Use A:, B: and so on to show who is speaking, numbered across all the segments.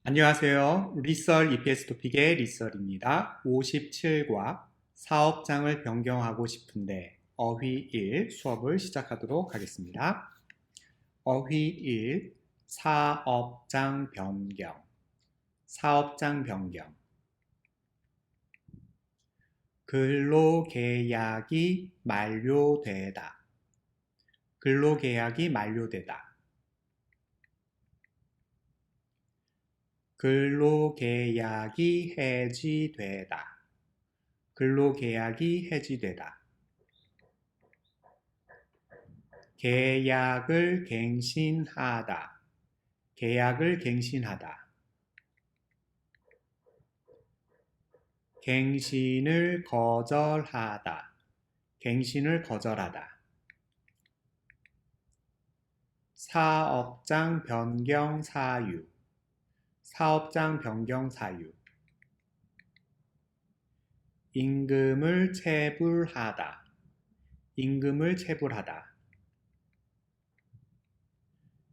A: 안녕하세요. 리썰 EPS 토픽의 리썰입니다. 57과 사업장을 변경하고 싶은데 어휘 1 수업을 시작하도록 하겠습니다. 어휘 1 사업장 변경 사업장 변경 근로계약이 만료되다 근로계약이 만료되다 근로계약이 해지되다. 근로계약이 해지되다. 계약을 갱신하다. 계약을 갱신하다. 갱신을 거절하다. 갱신을 거절하다. 사업장 변경 사유. 사업장 변경 사유. 임금을 체불하다. 임금을 체불하다.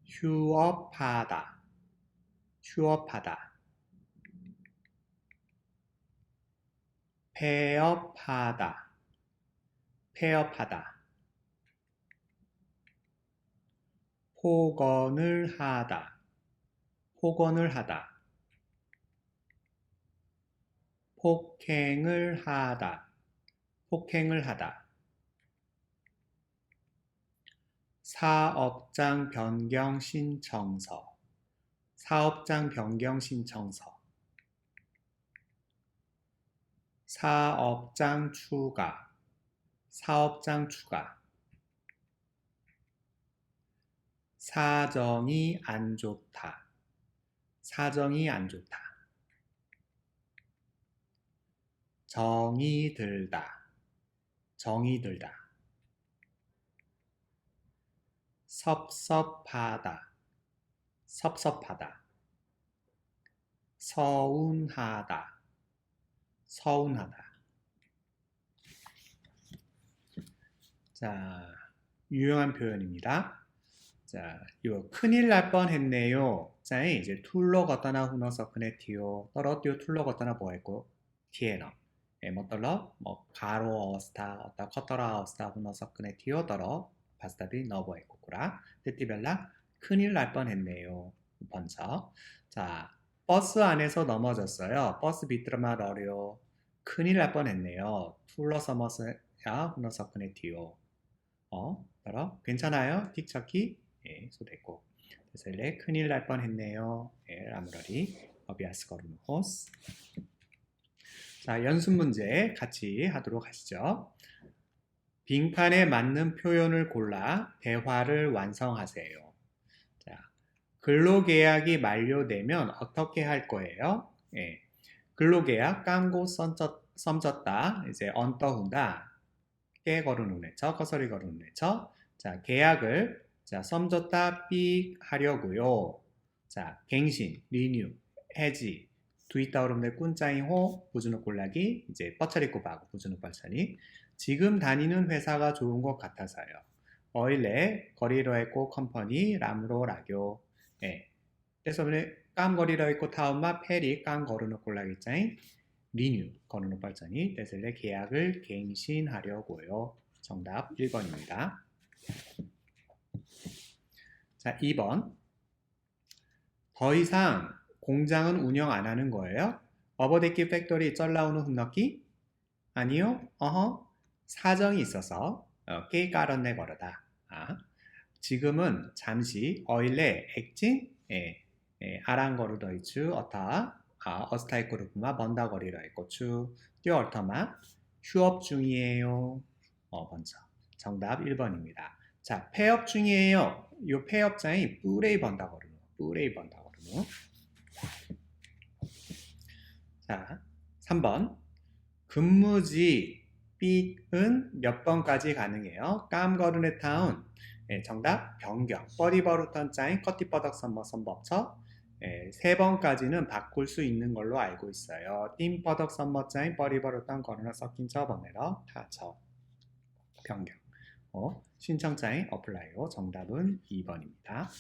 A: 휴업하다. 휴업하다. 폐업하다. 폐업하다. 폭언을 하다. 폭언을 하다. 폭행을 하다. 폭행을 하다. 사업장 변경 신청서. 사업장 변경 신청서. 사업장 추가. 사업장 추가. 사정이 안 좋다. 사정이 안 좋다. 정이 들다. 정이 들다. 섭섭하다. 섭섭하다. 서운하다. 서운하다. 자, 유용한 표현입니다. 자, 이거 큰일 날 뻔했네요. 자, 이제 툴로 걷다나 후너서 그네 티오 떨어띄오 툴로 걷다나 뭐했고 티에너 뭐 떨러 뭐 가로 어스타 어따 커터라 어스타 후너서 그네 티오 떨어 바스타비 너버 했고 꾸라 뜻티벨라 큰일 날 뻔했네요. 번서 자 버스 안에서 넘어졌어요. 버스 비트라마 러려 큰일 날 뻔했네요. 툴러 서머스야 후너서 그네 티오 따라 괜찮아요? 틱차키 예, 소됐고 그래서 일레 큰일 날 뻔했네요. 예, 라무라리 어비아스 거르는 호스. 자, 연습 문제 같이 하도록 하시죠. 빙판에 맞는 표현을 골라 대화를 완성하세요. 자, 근로계약이 만료되면 어떻게 할 거예요? 예, 근로계약 깡고 썸졌다 이제 언떠훈다 깨 거르는 외쳐 거서리 거르는 외쳐 자 계약을 자 썸졌다 삑 하려고요. 자 갱신 리뉴 해지 두이따 오름내 꾼짜이호 부주는 꼴라기 이제 뻐차리꼬 바고 부주는 뻘차니 지금 다니는 회사가 좋은 것 같아서요. 어일레 거리로에꼬 컴퍼니 람으로 라교 예. 그래서 깜거리로에꼬 타운마 페리 깜 거르는 꼴라기 짜잉 리뉴 거르는 발전이 떼슬레 계약을 갱신하려고요. 정답 1번입니다. 자, 2번. 더 이상 공장은 운영 안 하는 거예요? 어버데키 팩토리 쩔라우는 흠넣기? 아니요. 사정이 있어서 깨 깔았네 거르다. 지금은 잠시 어일레 액진 아랑거르 더이츠 어타 어스타이 그룹마 먼다거리라 했고추 뛰어 얼터마 휴업 중이에요. 먼저 정답 1번입니다. 자, 폐업 중이에요. 요 폐업자인 뿌레이 번다거르노. 뿌레이 번다거르노. 자, 3번. 근무지 삑은 몇 번까지 가능해요? 깜거르네 타운. 예, 정답 변경. 뻐리버루턴 짜인 커티버덕 선머 선법처. 예, 3번까지는 바꿀 수 있는 걸로 알고 있어요. 띵버덕 선머 짜인 뻐리버루턴 거르나 섞인 저 번에러 타처. 변경. 신청 짜인 어플라이요. 정답은 2번입니다.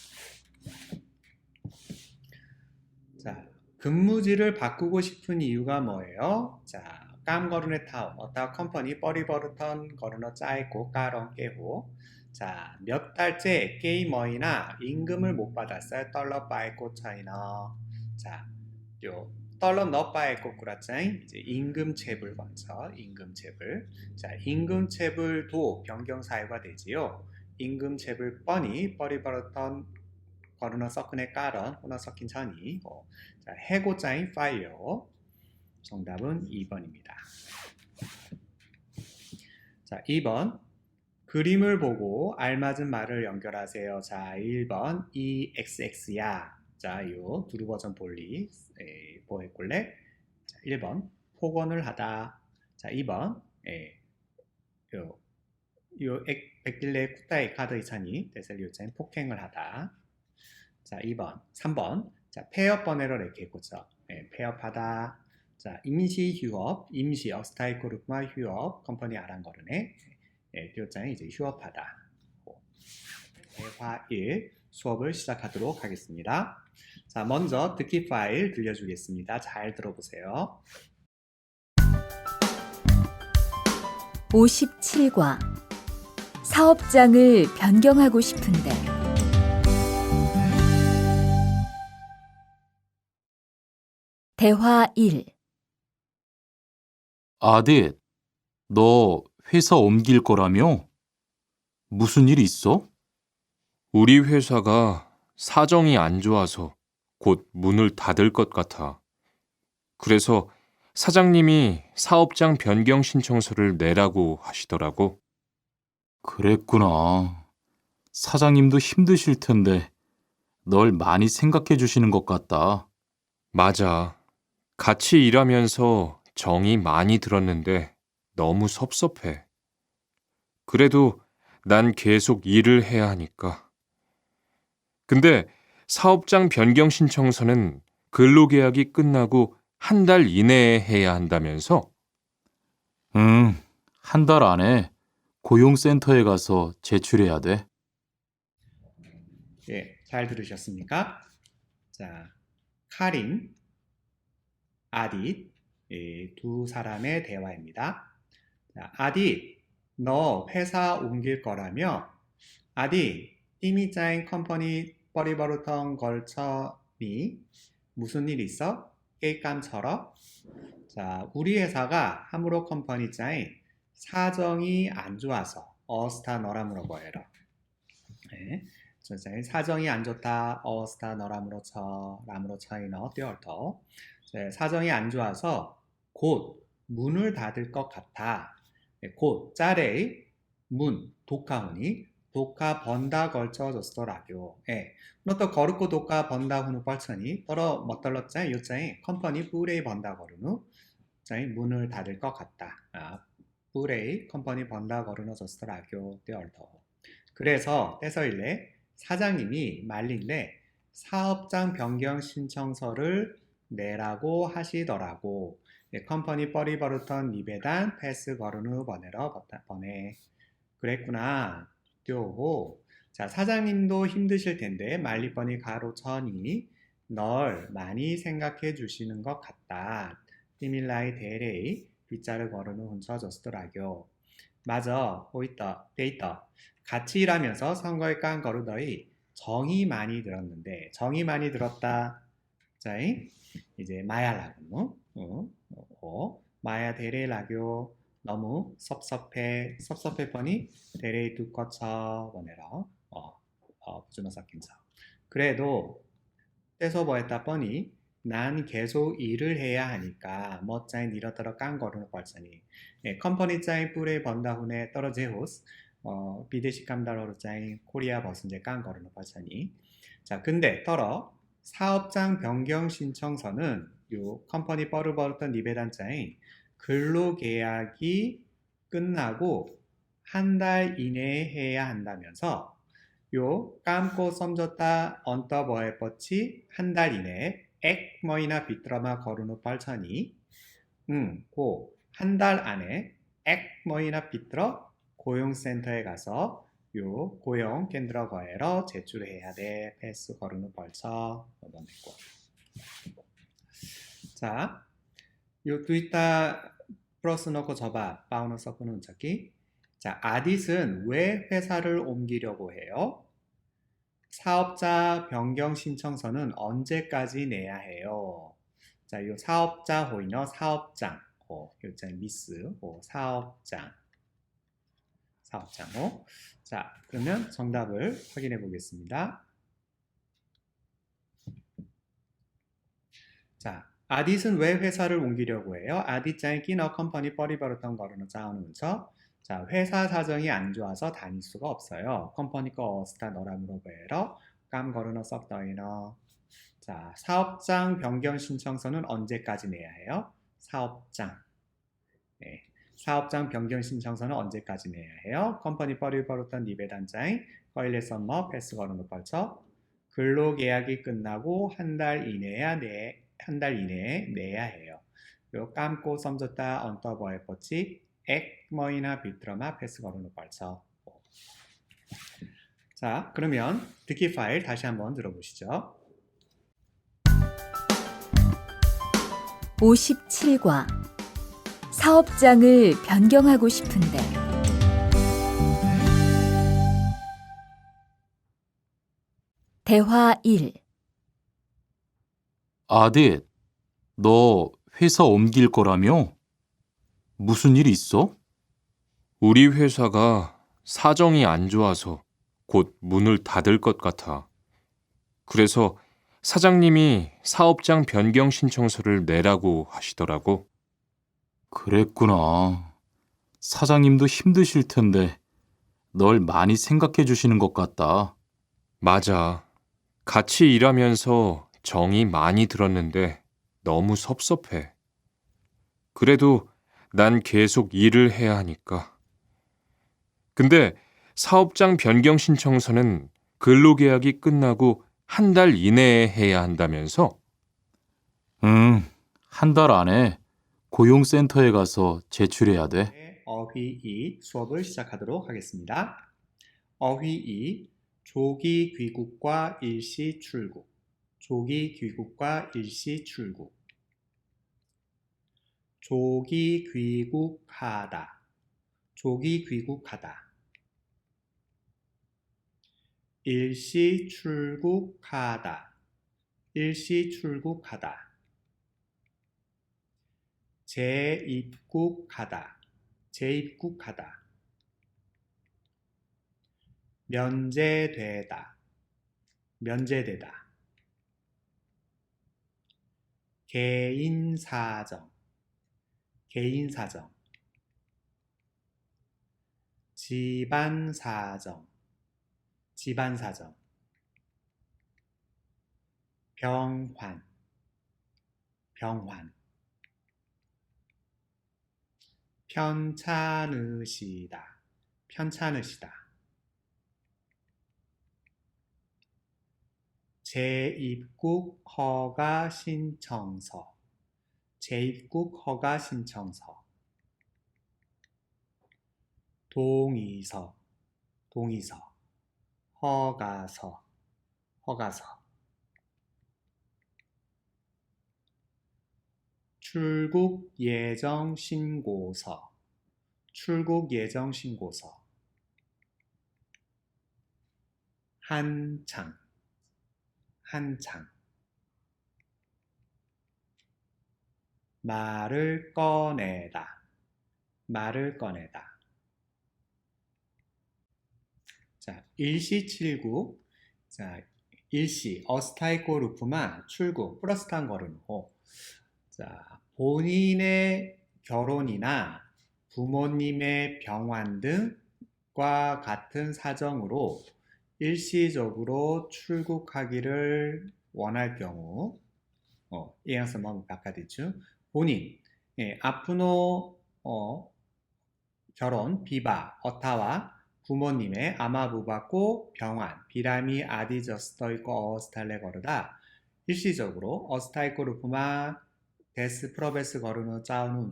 A: 자, 근무지를 바꾸고 싶은 이유가 뭐예요? 자, 깜거르네 타운, 어따 컴퍼니 뻐리버릇턴 거르너 짜이고 까런 깨고. 자, 몇 달째 게이머이나 임금을 못 받았어요. 떨러 빠이고 차이너. 자, 요 떨러 너 빠이고 꾸라짜잉. 이제 임금 체불 건서 임금 체불. 자, 임금 체불도 변경 사유가 되지요. 임금 체불 뻔히 뻐리버릇턴 거르너 서큰에 깔은 호너 섞인 천이. 자, 해고자인 파이어. 정답은 2번입니다. 자, 2번. 그림을 보고 알맞은 말을 연결하세요. 자, 1번 EXX야. 자, 요 두루 버전 볼리 보헤꼴레. 자, 1번 폭언을 하다. 자, 2번 요 백딜레 쿠타이 카드 이차니 데셀리오차인 폭행을 하다. 자, 2번, 3번. 자, 폐업 번외로 이렇게 고쳐. 폐업하다. 자, 임시 휴업, 임시 어스타이코르마 휴업, 컴퍼니 아랑거르네. 띄어장이 이제 휴업하다. 대화 1 수업을 시작하도록 하겠습니다. 자, 먼저 듣기 파일 들려주겠습니다. 잘 들어보세요.
B: 57과 사업장을 변경하고 싶은데 대화 1
C: 아딧, 너 회사 옮길 거라며? 무슨 일 있어?
D: 우리 회사가 사정이 안 좋아서 곧 문을 닫을 것 같아. 그래서 사장님이 사업장 변경 신청서를 내라고 하시더라고.
C: 그랬구나. 사장님도 힘드실 텐데 널 많이 생각해 주시는 것 같다.
D: 맞아. 같이 일하면서 정이 많이 들었는데 너무 섭섭해. 그래도 난 계속 일을 해야 하니까. 근데 사업장 변경 신청서는 근로계약이 끝나고 한 달 이내에 해야 한다면서?
C: 응, 한 달 안에 고용센터에 가서 제출해야 돼.
A: 예, 잘 들으셨습니까? 자, 카린, 아딧, 두 사람의 대화입니다. 자, 아딧, 너 회사 옮길 거라며? 아딧, 띠미짜인 컴퍼니 뻐리버루텅 걸쳐니 무슨 일 있어? 깨깜처럼? 자, 우리 회사가 하무로 컴퍼니 짜인 사정이 안 좋아서 어스타 너라 물어보여라. 네. 사정이 안 좋다. 어스타 너라므로 쳐. 라므로 쳐이너 띄얼터. 사정이 안 좋아서 곧 문을 닫을 것 같아. 곧 짜레이 문 독하훈이 독하 번다 걸쳐줬더라고. 또 거르고 독하 번다 후누 뻘쳐니 떨어 멋떨렀자 요자에 컴퍼니 뿌레이 번다 거르누 자이 문을 닫을 것 같다. 뿌레이 컴퍼니 번다 거르노 줬더라고. 띄얼터. 그래서 떼서일래 사장님이 말린래 사업장 변경 신청서를 내라고 하시더라고. 컴퍼니 뻐리버루턴 리베단 패스 거르누 버네러 버네. 그랬구나. 띄오호. 자, 사장님도 힘드실 텐데 말리뻔히 가로 쳐니 널 많이 생각해 주시는 것 같다. 티밀라이 데레이 빗자루 거르누 hun쳐줬더라고. 맞아. 호있다. 데이터. 같이 일하면서 선거에 깐 거르더이 정이 많이 들었는데 정이 많이 들었다. 자, 이제 마야라고 마야 데레라교 너무 섭섭해 뻔히 데레이 두꺼쳐 보내러 부주너 삭힌서 그래도 떼서 뭐했다 뻔히 난 계속 일을 해야 하니까 멋짜인 이러더러 깐 거르는 벌써니 컴퍼니 짜인 뿔에 번다 후에 떨어제 호스 비대식 감다로로 짜인 코리아 버슨제 깐 거르는 벌써니 자 근데 떨어 사업장 변경 신청서는 요 컴퍼니 뻐르버릇던 리베단 짜인 근로계약이 끝나고 한 달 이내에 해야 한다면서 요 깜고 썸졌다 언더버에 뻗치 한 달 이내에 액 뭐이나 비트라마 거르누 뻘천이 고 한 달 안에 액 뭐이나 비트러 고용센터에 가서 요 고용 캔들어 거에러 제출해야 돼. 패스 거르누 벌쳐 얻어냈고 자, 요 두이따 플러스 넣고 접어 바우너 섞는 운전기. 자, 아딧은 왜 회사를 옮기려고 해요? 사업자 변경 신청서는 언제까지 내야 해요? 자, 요 사업자 호이너 사업장, 요자 미스, 사업장, 사업장. 자, 그러면 정답을 확인해 보겠습니다. 자, 아딧은 왜 회사를 옮기려고 해요? 아딧장이 끼너 컴퍼니 뻘이버릇던 거로는 짜오는서. 자, 회사 사정이 안 좋아서 다닐 수가 없어요. 컴퍼니 거 어스타 너라 물어보에러 깜 거르너 썩더이너. 자, 사업장 변경 신청서는 언제까지 내야 해요? 사업장. 네. 사업장 변경 신청서는 언제까지 내야 해요? 컴퍼니 뻘이버릇던 니베단장 거일레 썸머 패스 거르노 뻘쳐. 근로계약이 끝나고 한 달 이내에 내야 해요. 요 감고 섬졌다 언더버에 뻗지 액머이나 비트러마 패스 거르노 빨쳐. 자, 그러면 듣기 파일 다시 한번 들어보시죠.
B: 57과 사업장을 변경하고 싶은데 대화 1.
C: 아딧, 너 회사 옮길 거라며? 무슨 일 있어?
D: 우리 회사가 사정이 안 좋아서 곧 문을 닫을 것 같아. 그래서 사장님이 사업장 변경 신청서를 내라고 하시더라고.
C: 그랬구나. 사장님도 힘드실 텐데 널 많이 생각해 주시는 것 같다.
D: 맞아. 같이 일하면서 정이 많이 들었는데 너무 섭섭해. 그래도 난 계속 일을 해야 하니까. 근데 사업장 변경 신청서는 근로계약이 끝나고 한 달 이내에 해야 한다면서?
C: 한 달 안에 고용센터에 가서 제출해야 돼.
A: 네, 어휘2 수업을 시작하도록 하겠습니다. 어휘2 조기 귀국과 일시 출국. 조기 귀국과 일시 출국. 조기 귀국하다. 조기 귀국하다. 일시 출국하다. 일시 출국하다. 재입국하다. 재입국하다. 면제되다. 면제되다. 개인사정. 개인사정. 집안사정. 집안사정. 병환. 병환. 편찮으시다. 편찮으시다. 재입국 허가 신청서. 재입국 허가 신청서. 동의서. 동의서. 허가서. 허가서. 출국 예정 신고서. 출국 예정 신고서. 한창. 한창. 말을 꺼내다. 말을 꺼내다. 자, 일시칠구. 자, 일시 어스타이코 루프마 출국 플러스 탄 거르노. 자, 본인의 결혼이나 부모님의 병환 등과 같은 사정으로 일시적으로 출국하기를 원할 경우, 이양서 뭐 바꿔드죠. 본인, 아프노, 결혼, 비바, 어타와 부모님의 아마부바코 병환, 비라미 아디저스터이코 어스탈레 거르다. 일시적으로 어스타이코 루프마 데스 프로베스 거르노 짜오누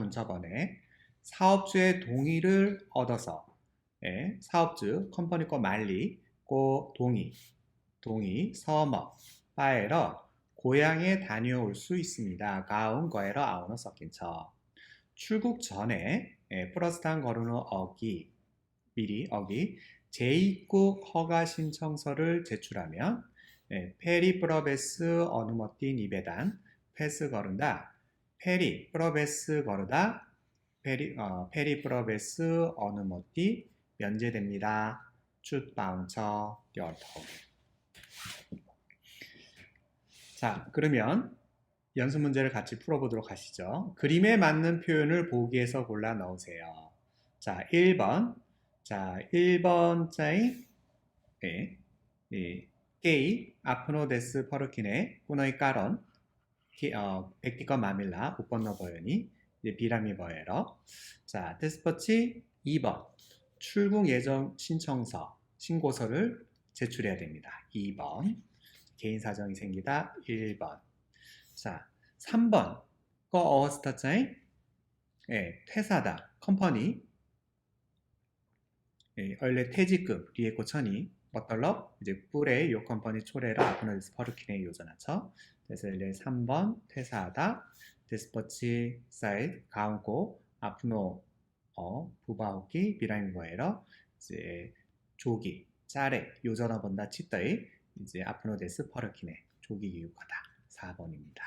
A: 운처번에 사업주의 동의를 얻어서 사업주 컴퍼니 거 말리 고 동의 서머 파에러 고향에 다녀올 수 있습니다. 가운 거에러 아우너 섞인 쳐. 출국 전에 플러스탄 거르노 어기 미리 어기 재입국 허가 신청서를 제출하면 페리 프로베스 어느머띠 니베단 패스 거른다. 페리 프로베스 거르다. 페리 프로베스 어느머띠 면제됩니다. 출 바운처 띄어터. 자, 그러면 연습 문제를 같이 풀어보도록 하시죠. 그림에 맞는 표현을 보기에서 골라 넣으세요. 자, 1번. 자, 1번짜리 게이 아프노 데스 퍼르키네 꾸너이 까런 백티건 마밀라 우번너 버연이 비라미 버에러. 자, 데스퍼치 2번. 출국 예정 신청서 신고서를 제출해야 됩니다. 2번. 개인 사정이 생기다 1번. 자, 3번. 거 어스타짜이 퇴사다. 컴퍼니 원래 퇴직금 리에코 천이 버털럽 이제 뿔에 요 컴퍼니 초래라 아프노데스 퍼르키네 요전하죠. 그래서 3번 퇴사하다. 데스퍼치 사이드 가운고 아프노 부바오기 비라인 거에러 이제 조기 짜레 요전어 본다 치떠이 이제 아프노데스 퍼르키네 조기 교육하다 4번입니다.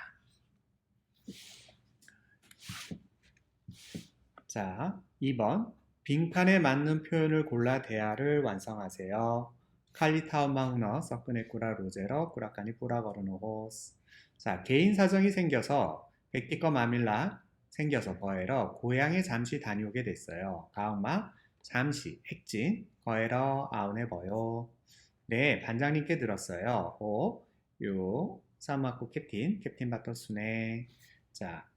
A: 자, 2번 빈칸에 맞는 표현을 골라 대화를 완성하세요. 칼리타운마후너 서크네꾸라 로제러 꾸라카니 꾸라거르노호스. 자, 개인 사정이 생겨서 백티꺼 마밀라 생겨서 버에러 고향에 잠시 다녀오게 됐어요. 가음마 잠시 핵진 거에러 아운에 버요. 네, 반장님께 들었어요. 요 사마코 캡틴 바토스네. 자,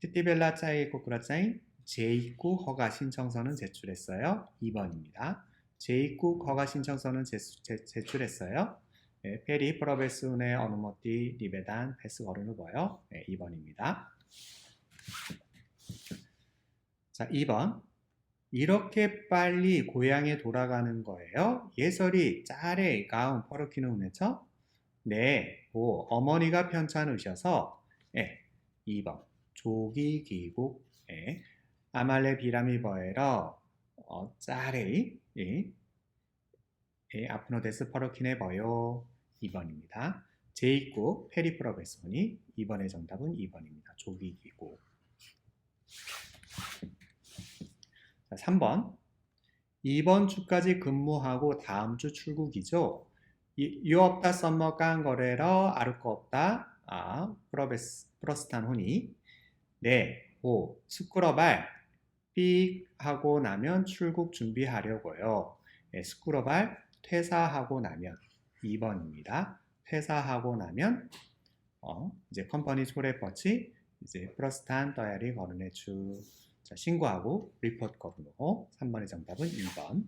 A: 티티벨라 짜이 코쿠라 짜이 재입국 허가 신청서는 제출했어요. 2번입니다. 재입국 허가 신청서는 제출했어요. 네, 페리 프로베스운의 어느머띠 리베단 패스 거르는 거요. 네, 2번입니다. 자, 2번. 이렇게 빨리 고향에 돌아가는 거예요. 예설이 짜레 가운 퍼르키는 운에쳐? 네, 어머니가 편찮으셔서 2번. 조기 귀국 아말레 비라미 버에러 짜레이 아프노데스 퍼르키네 버요 2번입니다. 재입국 페리프로베소니 2번의 정답은 2번입니다. 조기 귀국. 자, 3번. 이번 주까지 근무하고 다음 주 출국이죠. 유 없다 썸머 깐 거래러 아를 거 없다. 프로스탄 혼이. 네, 스쿠러발 삑 하고 나면 출국 준비하려고요. 네, 스쿠러발 퇴사하고 나면 2번입니다. 퇴사하고 나면 이제 컴퍼니 초래퍼치 이제 프로스탄 떠야리 거르네추. 자, 신고하고 리포트 거르노 3번의 정답은 2번.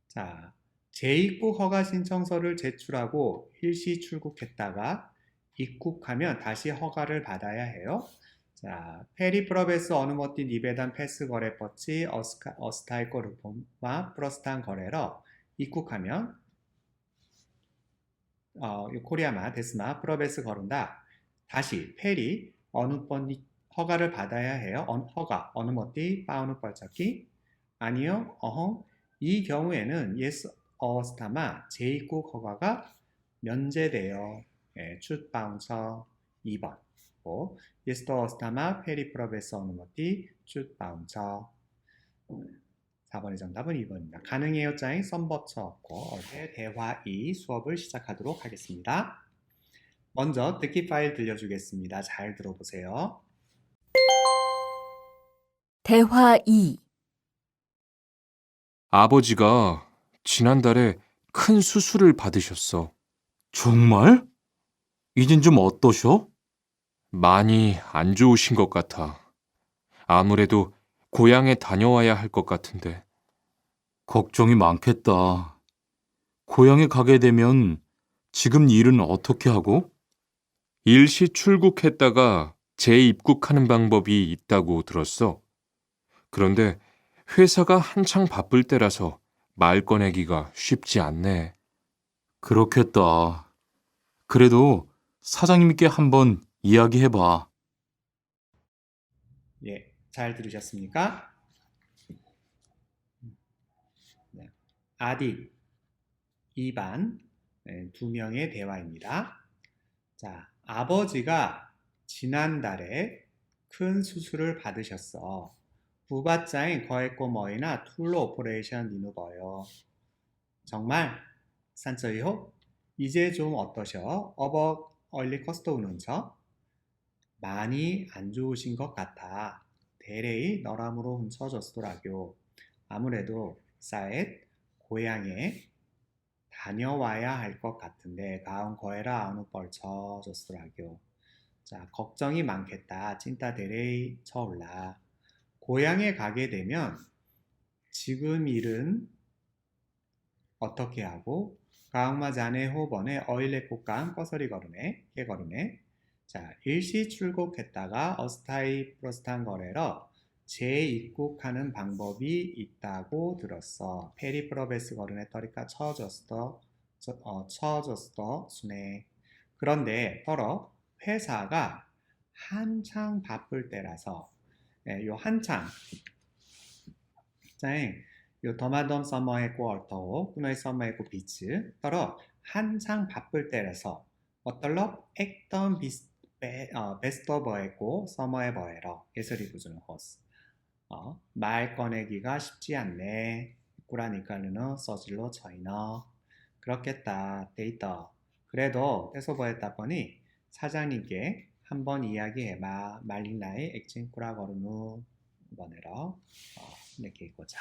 A: 자, 재입국 허가 신청서를 제출하고 일시 출국했다가 입국하면 다시 허가를 받아야 해요. 자, 페리프로베스 어느머띠 니베단 패스 거래퍼치 어스타이코 루폼마 프로스탄 거래러 입국하면 코리아마 데스마 프로베스 거른다. 다시 페리 어느 번 허가를 받아야 해요. 허가 어느머띠 파우누 뻘짝기 아니요. 이 경우에는 예스 어스타마 재입국 허가가 면제돼요. 출 바운처 2번. 예스 어스타마 페리 프로베스 어느머띠 출 바운처 4번의 정답은 2번입니다. 가능해요 짜잉 썸버처 없고 어제 대화 2 수업을 시작하도록 하겠습니다. 먼저 듣기 파일 들려주겠습니다. 잘 들어보세요.
B: 대화 2.
D: 아버지가 지난달에 큰 수술을 받으셨어.
C: 정말? 이젠 좀 어떠셔?
D: 많이 안 좋으신 것 같아. 아무래도 고향에 다녀와야 할 것 같은데.
C: 걱정이 많겠다. 고향에 가게 되면 지금 일은 어떻게 하고?
D: 일시 출국했다가 재입국하는 방법이 있다고 들었어. 그런데 회사가 한창 바쁠 때라서 말 꺼내기가 쉽지 않네.
C: 그렇겠다. 그래도 사장님께 한번 이야기해봐.
A: 예, 잘 들으셨습니까? 네. 아딕 2반 두 명의 대화입니다. 자, 아버지가 지난달에 큰 수술을 받으셨어. 부바짜인 거액고 뭐이나 툴로 오퍼레이션 니누버요. 정말 산쩌이호? 이제 좀 어떠셔? 어버 얼리 커스터 우는 척? 많이 안 좋으신 것 같아. 대레이 너람으로 훔쳐줬더라고. 아무래도 사엣 고향에 다녀와야 할 것 같은데 가운 거에라 어느 뻘쳐줬더라고. 자, 걱정이 많겠다. 찐따 대레이 쳐올라. 고향에 가게 되면 지금 일은 어떻게 하고 가응마 자네 호번에 어일레 꽃감 꺼서리 걸음에 깨걸음에 자 일시 출국했다가 어스타이 프로스탄 거래러 재입국하는 방법이 있다고 들었어. 페리프로베스 거름에 떠리까 처졌어 순에. 그런데 떨어 회사가 한창 바쁠 때라서 요 한창 짱 요 더마덤 서머했고 얼터호 꾸너의 서머했고 비츠 떨어 한창 바쁠 때라서 어떨럽 액던 베스터 버했고 서머에 버해러 예설이 부주는 호스 말 꺼내기가 쉽지 않네. 꾸라니까는 써질로 저이너 그렇겠다 데이터 그래도 떼소버했다 보니 사장님께 한번 이야기해봐. 말린나의 액진 꾸라 거르누 번에러 이렇게 읽고자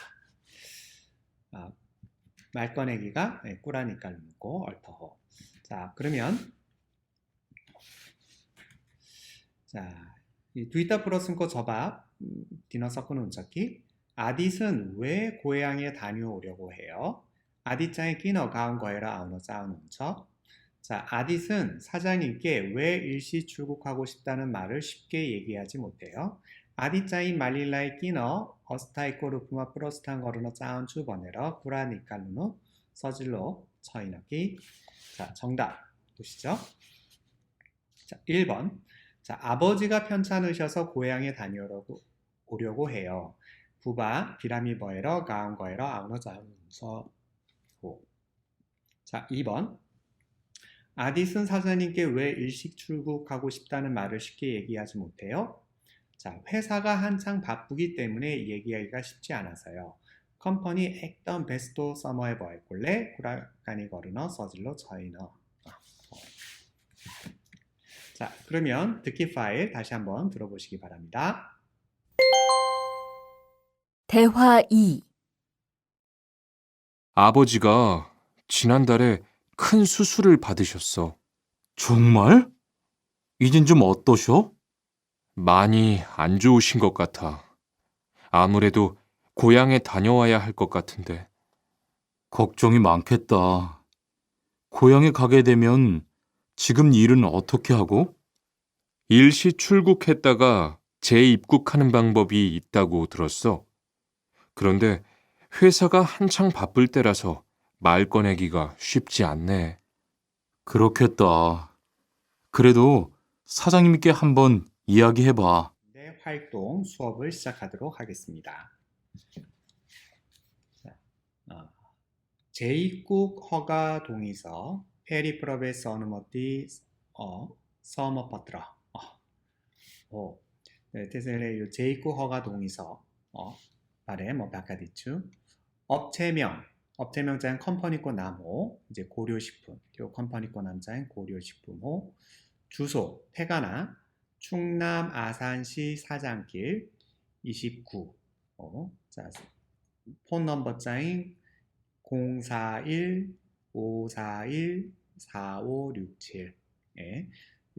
A: 말 꺼내기가 꾸라니까 묻고 얼터호. 자 그러면 자 이 두이타 플러스는 저밥 디너 섞은 운석기 아딧은 왜 고향에 다녀오려고 해요? 아딧장에 끼너 가운 거에라 아우너 짜운 운척. 자 아딧은 사장님께 왜 일시 출국하고 싶다는 말을 쉽게 얘기하지 못해요. 아디짜인 말릴라의 끼너 어스타이코 루프마 프로스탄 거르너 짜운 주버네러 구라니칼루노 서질로 처이너기. 자 정답 보시죠. 자 1번 자 아버지가 편찮으셔서 고향에 다녀오려고 해요. 부바 비라미 버에러 가운 거에러 아우너 자운 서 자 2번 아딧은 사장님께 왜 일식 출국하고 싶다는 말을 쉽게 얘기하지 못해요? 자, 회사가 한창 바쁘기 때문에 얘기하기가 쉽지 않아서요. 컴퍼니 액던 베스토 서머에 버했골래 구라까니 거르너 서질로 저이너. 자, 그러면 듣기 파일 다시 한번 들어보시기 바랍니다.
B: 대화 2.
D: 아버지가 지난달에 큰 수술을 받으셨어.
C: 정말? 이젠 좀 어떠셔?
D: 많이 안 좋으신 것 같아. 아무래도 고향에 다녀와야 할 것 같은데.
C: 걱정이 많겠다. 고향에 가게 되면 지금 일은 어떻게 하고?
D: 일시 출국했다가 재입국하는 방법이 있다고 들었어. 그런데 회사가 한창 바쁠 때라서 말 꺼내기가 쉽지 않네.
C: 그렇겠다. 그래도 사장님께 한번 이야기해봐.
A: 네, 활동 수업을 시작하도록 하겠습니다. 자, 재입국 허가 동의서 페리프로베스 어느머띠 서머퍼트러 네, 테셀레 재입국 허가 동의서 발에 뭐 바카디추 업체명자인 컴퍼니코 남호 이제 고려식품 요 컴퍼니코 남자인 고려식품호 주소 태가나 충남 아산시 사장길 29 자, 폰 넘버짜인 041-541-4567 예,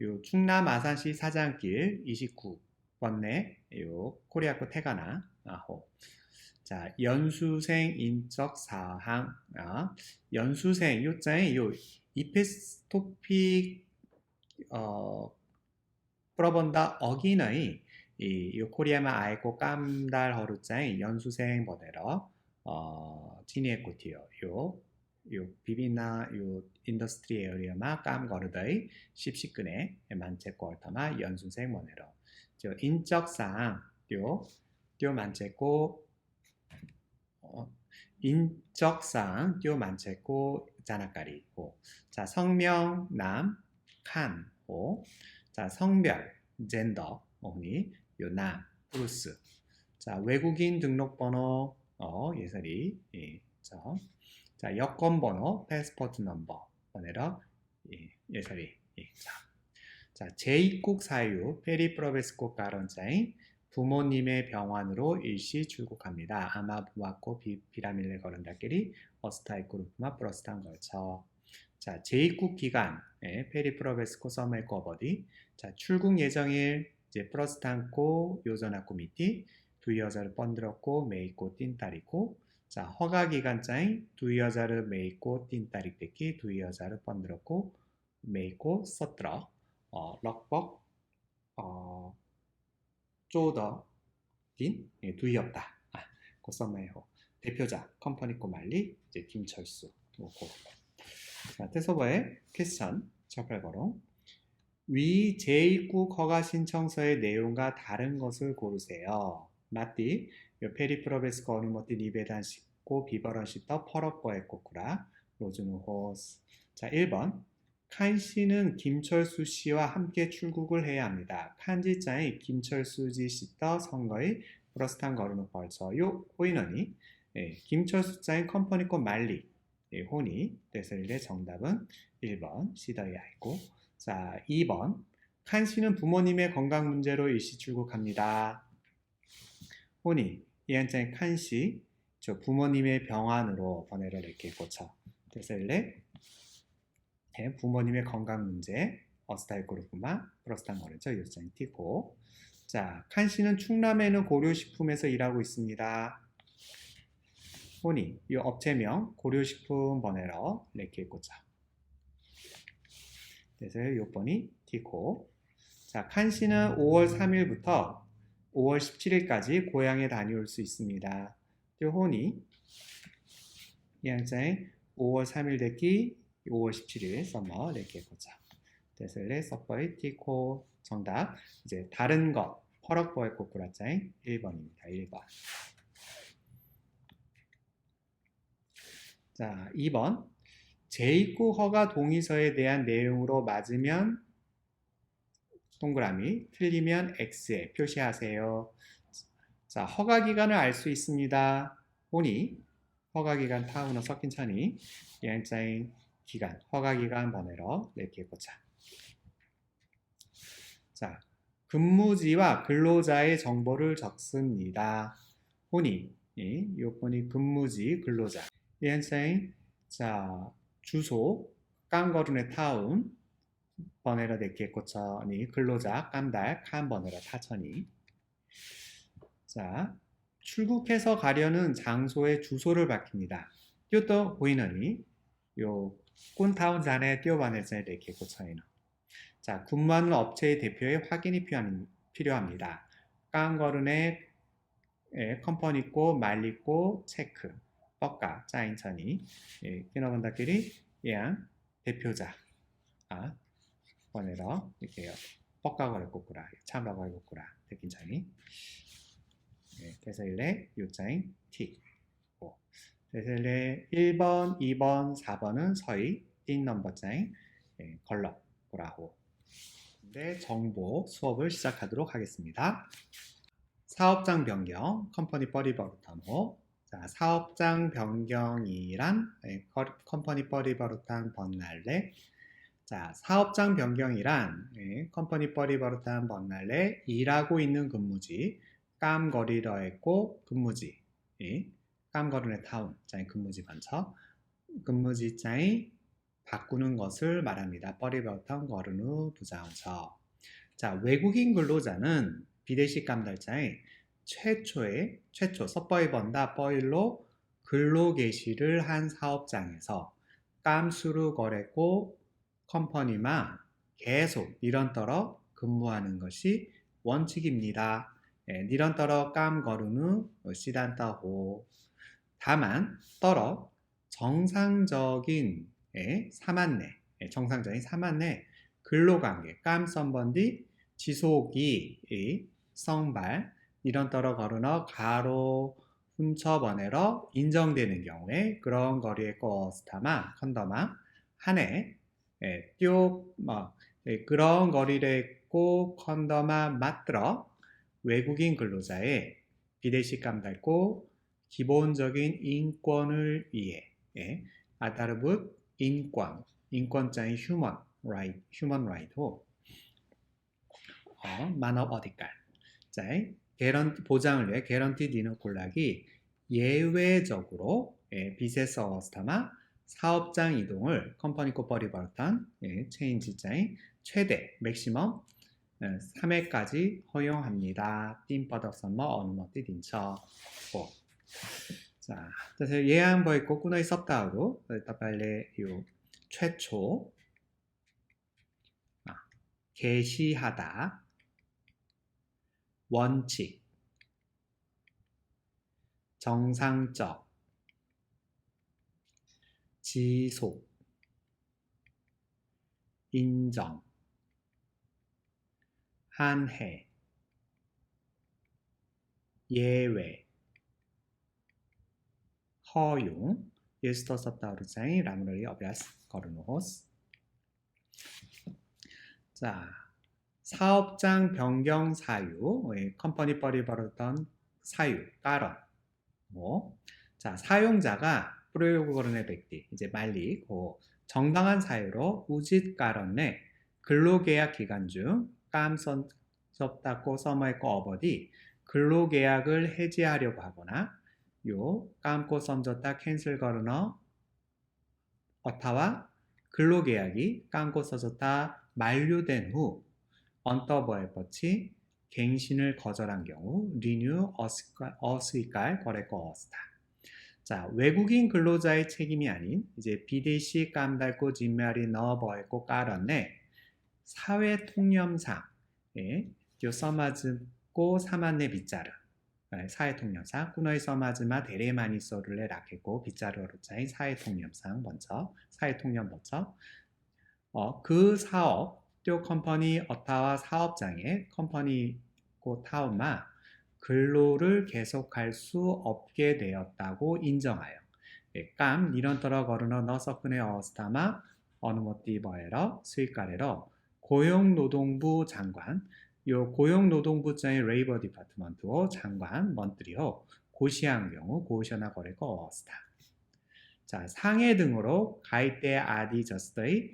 A: 요 충남 아산시 사장길 29번내 요 코리아코 태가나 아호. 자 연수생 인적 사항 연수생 요자에 요 이페스토픽 프로본다 어기너이 요 코리아마 아이코 깜달 허루자인 연수생 보내러 지니에코티요 요 비비나 요 인더스트리 에어리어마 깜거르더이 십시근에 만체코 얼터마 연수생 원해로 저 인적사항 요 만체코 인적사항 요 만체코 자나까리고 자 성명 남칸호 자 성별 젠더 오니 요남 프루스 자 외국인 등록번호 예설이 자 여권번호 패스포트 넘버 번호로 예설이 자 재입국 사유 페리프로베스코 가론자인 부모님의 병환으로 일시 출국합니다. 아마 부와코 비라밀레 거른다끼리 어스타이 그룹마 프로스탄 걸쳐 자 재입국 기간 페리프로베스코 서메코 어버디 자 출국 예정일 이제 프로스탄코 요전하고 미티 두여자를 번들었고 메이코 띵따리고 자 허가 기간자인 두여자를 메이코 띵따리 뺏기 두여자를 번들었고 메이코 썼더러 럭벅 쪼더 딘 두이없다 고썸메호 대표자 컴퍼니코 말리 이제 김철수 자 테소버의 퀘스천 첫발거롱 위 재입국 허가 신청서의 내용과 다른 것을 고르세요. 마띠 페리프로베스코 어느모티 리베단 씻고 비버런 씻더 퍼럭버에 꼬꾸라 로즈누 호스 자 1번 칸씨는 김철수 씨와 함께 출국을 해야 합니다. 칸지자의 김철수지 씻더 선거의 프로스탄 거르누 벌처요 호인원이 김철수 자인 컴퍼니코 말리 혼이 데설의 정답은 1번 시더야 있고 자 2번 칸씨는 부모님의 건강 문제로 일시 출국합니다. 혼이 이한자인 칸씨 저 부모님의 병환으로 번외를 이렇게 고쳐 데설의 부모님의 건강 문제 어스타일 그룹마 프로스탄 거르죠 요자인 티고 자 칸씨는 충남에는 고려식품에서 일하고 있습니다. 혼이 이 업체명 고려식품 번외로 이렇게 고쳐 그래서 6번이 티코 자 칸씨는 5월 3일부터 5월 17일까지 고향에 다녀올 수 있습니다. 또 혼이 양자인 5월 3일 됐기 5월 17일 썸머 이렇게 보자. 데슬레 서퍼의 티코 정답 이제 다른 것 퍼럭버의 꼬꾸라짜인 1번입니다. 1번 자 2번 재입국 허가 동의서에 대한 내용으로 맞으면 동그라미 틀리면 X에 표시하세요. 자 허가 기간을 알 수 있습니다. 혼이 허가 기간 타운어 섞인 천이 양자인 기간 허가 기간 번외로 이렇게 보자. 자 근무지와 근로자의 정보를 적습니다. 혼이 요번이 근무지 근로자 양자인 자 주소 깡거르네 타운 번외로 이렇게 고쳐니 근로자 깜달 칸 번외로 타천이 자 출국해서 가려는 장소의 주소를 밝힙니다. 또 보이느니 요 꾼타운 잔에 띄어반에서 이렇게 고쳐이노 자 근무하는 업체의 대표의 확인이 필요합니다. 깡거르네 컴퍼니고 말리고 체크 뻑가 짜인천이 끼너본다끼리 예양 대표자 번외로 이렇게요 뻑가거를 꽂구라 참라거를 꽂구라 대긴천이 그래서 일레 요짜인 T 그래서 일레 1번 2번 4번은 서희 띵 넘버짜인 걸러 보라호 네, 정보 수업을 시작하도록 하겠습니다. 사업장 변경 컴퍼니 버리버루탄호 자, 사업장 변경이란 컴퍼니 버리버루탄 번날레 자, 사업장 변경이란 컴퍼니 버리버루탄 번날레 일하고 있는 근무지 깜거리러 했고 근무지 깜거르네 타운 짜인 근무지 반처 근무지 짜인 바꾸는 것을 말합니다. 버리버루탄 거르누 부자원처 자, 외국인 근로자는 비대시 깜달자인 최초 섭버이 번다 뻐일로 근로 개시를 한 사업장에서 깜수루 거래고 컴퍼니만 계속 니런떨어 근무하는 것이 원칙입니다. 니런떨어 깜거르누 시단따호 다만 떨어 정상적인 사만내, 정상적인 사만내 근로관계, 깜선번디 지속이 성발 이런 떨어 거르너 가로 훈처번에러 인정되는 경우에 그런 거리에 거스타마 컨더마 한해 그런 거리를 고 컨더마 맞들어 외국인 근로자의 비대시 감달고 기본적인 인권을 위해 아다르붓 인권자인 휴먼 라이트호 만업 어디깔 보장을 위해 개런티 디너 콜락이 예외적으로 비세서 어스타마 사업장 이동을 컴퍼니 코퍼리 버탄 체인지자인 최대 맥시멈 3회까지 허용합니다. 띵버덕 선머 어느머띠 딘처 자, 그래서 예한 거 있고 꾸너이 섭다우로 빨리 요 최초 개시하다 원칙 정상적 지속 인정 한해 예외 허용 예스터 섭다우르자인 라무리 어비아스 거르노스 자 사업장 변경 사유 컴퍼니 뻘이 벌었던 사유 까런 자 사용자가 프로요구거른의 백디 이제 말리 정당한 사유로 우짓 까런내 근로계약 기간 중 깜선 접다고 써머있고 어버디 근로계약을 해지하려고 하거나 요 깜고 썸졌다 캔슬 거르너 어타와 근로계약이 깜고 써졌다 만료된 후 언더버에 뻗치 갱신을 거절한 경우 리뉴 어스이깔 거래거 어스타 자 외국인 근로자의 책임이 아닌 이제 비대시 깜달고 진메아리 넣어버했고 까런네 사회 통념상 요 써맞고 사만네 빗자르 사회 통념상 꾸너이 써맞으마 대레마니 소를 라케고 빗자르로 짜인 사회 통념상 먼저 사회 통념 먼저 그 사업 또 컴퍼니 어타와 사업장에 컴퍼니 고 타운마 근로를 계속할 수 없게 되었다고 인정하여 깜 니런터러 거르너 너서끈의 어스타마 어느모띠 버에러 수익가래러 고용노동부 장관 요 고용노동부장의 레이버 디파트먼트호 장관 먼트리호 고시한 경우 고시하나 거래거 어스타 자 상해 등으로 가이때 아디 저스터의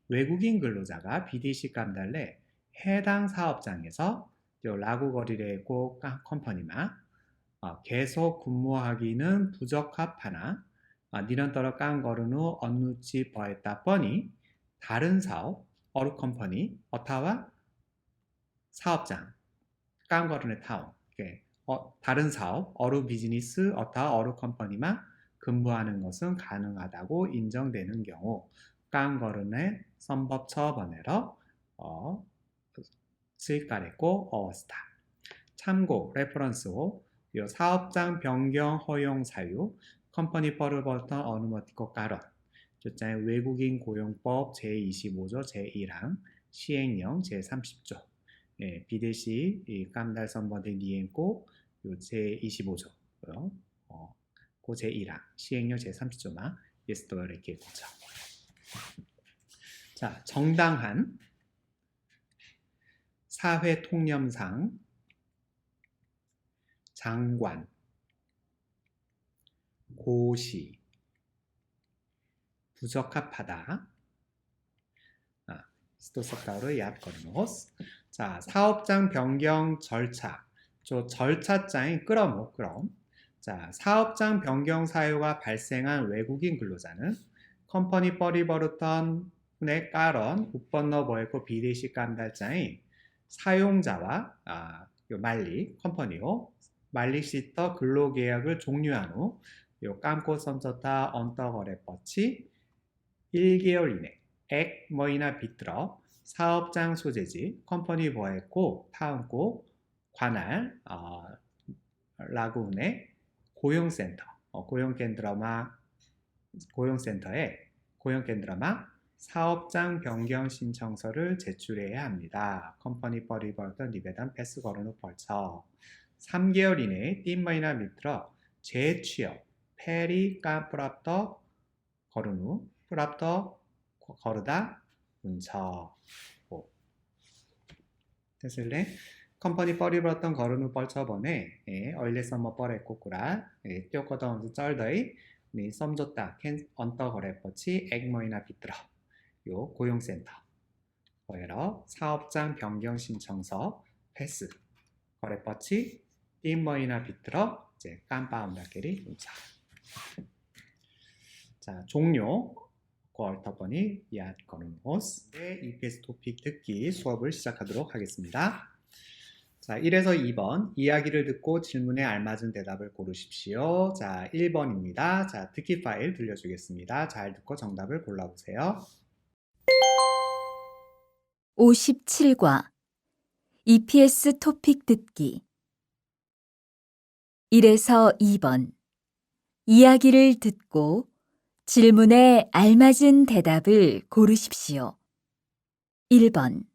A: 외국인 근로자가 BDC 깜달래 해당 사업장에서 라구 거리를 고 컴퍼니마 계속 근무하기는 부적합하나 니런터러 깐 거른 후 언누치 버했다 뻔히 다른 사업 어루 컴퍼니 어타와 사업장 깐 거른의 타운 다른 사업 어루 비즈니스 어타 어루 컴퍼니만 근무하는 것은 가능하다고 인정되는 경우 깐 거른의 선법 처번에러 수익가랬고 어스타 참고 레퍼런스호 요 사업장 변경 허용 사유 컴퍼니 퍼르버턴 어느머티코 까런 조장의 외국인 고용법 제25조 제1항 시행령 제30조 비대시 깜달 선번의 니엔고 요 제25조 그 제1항 시행령 제30조마 예스도어 이렇게 고쳐 자 정당한 사회 통념상 장관 고시 부적합하다 스토석다우르 얍거르노스 자 사업장 변경 절차 저 절차장이 끌어모 그럼 자 사업장 변경 사유가 발생한 외국인 근로자는 컴퍼니 뻘이버릇던 의 까런 우번너 버에고 비대시 깜달장이 사용자와 요 말리 컴퍼니요 말리 시터 근로계약을 종료한 후 요 깜고 썸졌다 언더거래 뻗치 1개월 이내 액 뭐이나 비틀어 사업장 소재지 컴퍼니 버에고 타운고 관할 라군의 고용센터 고용센터에 고용 깬드라마 사업장 변경 신청서를 제출해야 합니다. 컴퍼니 버리버던 리베단 패스 거르누 벌쳐 3개월 이내에 띠머이나 밑으로 재취업 페리 깜프랍더 거르누 프랍더 거르다 문처 됐을래? 컴퍼니 버리버던 거르누 벌쳐번에 얼레 썸머 뻘에 꼬꾸라 띄어거더 언스 쩔더이 니 썸줬다 캔 언더 거래버치 액머이나 비들어 요 고용센터 거래러 사업장 변경 신청서 패스 거래버치 띠머이나 비들어 이제 깜빠운다끼리 문자 자 종료 꼴터번이 얏 거는 호스 EPS 토픽 듣기 수업을 시작하도록 하겠습니다. 자, 1에서 2번 이야기를 듣고 질문에 알맞은 대답을 고르십시오. 자, 1번입니다. 자, 듣기 파일 들려주겠습니다. 잘 듣고 정답을 골라보세요.
B: 57과 EPS 토픽 듣기 1에서 2번 이야기를 듣고 질문에 알맞은 대답을 고르십시오. 1번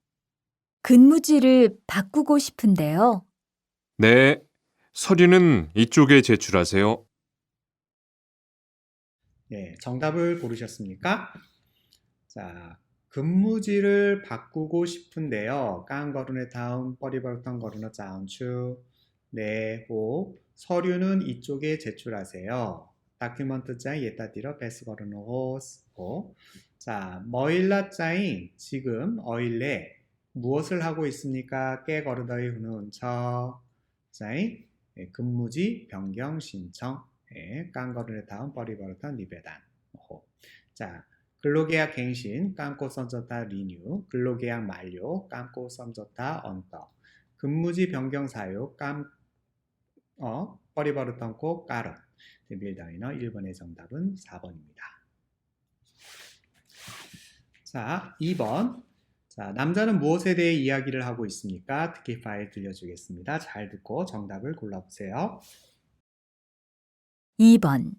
B: 근무지를 바꾸고 싶은데요.
D: 네, 서류는 이쪽에 제출하세요.
A: 네, 정답을 고르셨습니까? 자, 근무지를 바꾸고 싶은데요. 깐 거르네 다음 뻘이벌던 거르너 자운추 네, 오 서류는 이쪽에 제출하세요. 다큐먼트 짜이 예따디러 베스 거르노 호스 오 자, 머일라 짜이 지금 어일레 무엇을 하고 있습니까? 깨 거르더이 후는 저 짜이 근무지 변경 신청 깐 거르네 다음 뻘이벌던 리베단 오 자, 근로계약 갱신 깜고 썸졌다 리뉴 근로계약 만료 깜고 썸졌다 언더 근무지 변경 사유 버리버릇던 꼭 까런 밀다이너 1번의 정답은 4번입니다. 자 2번 자 남자는 무엇에 대해 이야기를 하고 있습니까? 듣기 파일 들려주겠습니다. 잘 듣고 정답을 골라보세요.
B: 2번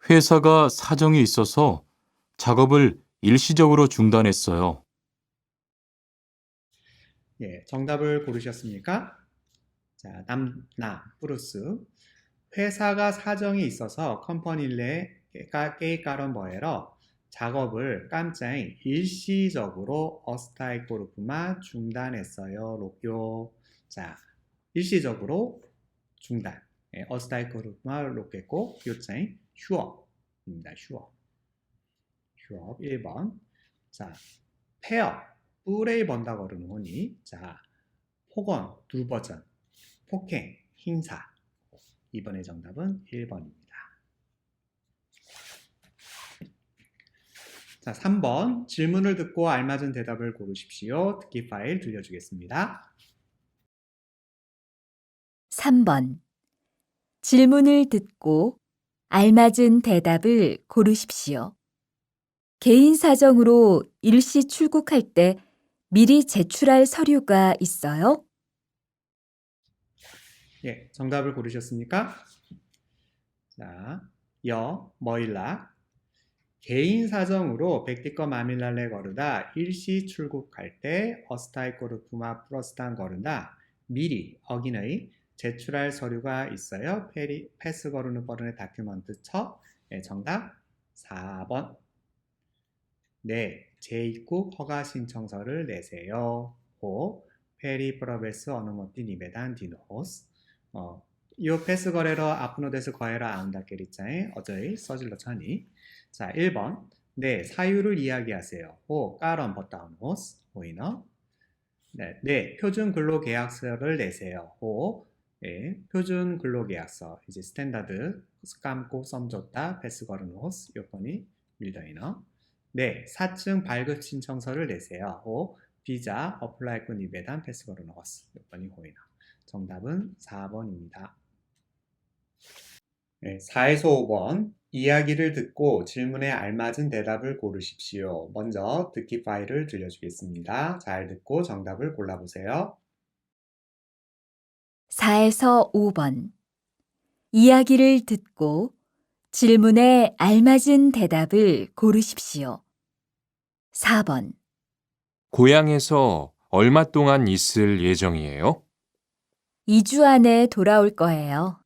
C: 회사가 사정이 있어서 작업을 일시적으로 중단했어요.
A: 예, 정답을 고르셨습니까? 자, 브루스. 회사가 사정이 있어서 컴퍼니레 깨까런 뭐해러 작업을 깜짝 일시적으로 어스타이코르프마 중단했어요. 로교. 자, 일시적으로 중단. 어스타이코르프마 로겠고 요차인 휴업입니다. 휴업. 1번. 자, 폐업. 뿌레이 번다 거르는 호니. 자, 폭언, 둘버전, 폭행, hin사. 이번의 정답은 1번입니다. 자, 3번. 질문을 듣고 알맞은 대답을 고르십시오. 듣기 파일 들려주겠습니다.
B: 3번 질문을 듣고 알맞은 대답을 고르십시오. 개인 사정으로 일시 출국할 때 미리 제출할 서류가 있어요?
A: 예, 정답을 고르셨습니까? 자, 머일라. 개인 사정으로 백디꺼 마밀랄레 거르다 일시 출국할 때 어스타이코르프마 플러스탄 거른다 미리 어긴의 제출할 서류가 있어요. 패스 거르는 버른의 다큐먼트 첫 정답 4번. 네, 재입국 허가 신청서를 내세요. 5. 페리 프로베스 어느모티 니베단 디노스 요 패스 거래러 아프노데스 거래러 아운다케리짜에 어저이 써질러 천이 자 1번 네 사유를 이야기하세요. 5. 까런 버다운호스 오이너 네 표준 근로계약서를 내세요. 5. 네, 표준 근로계약서 이제 스탠다드 깜고 썸줬다 패스 거르노스 요건이 밀더이너 네 4층 발급 신청서를 내세요. 5. 비자 어플라이크 니베단 패스 거르노스 요건이 호이너 정답은 4번입니다. 네, 4에서 5번 이야기를 듣고 질문에 알맞은 대답을 고르십시오. 먼저 듣기 파일을 들려주겠습니다. 잘 듣고 정답을 골라보세요.
B: 4에서 5번 이야기를 듣고 질문에 알맞은 대답을 고르십시오. 4번.
D: 고향에서 얼마 동안 있을 예정이에요?
B: 2주 안에 돌아올 거예요.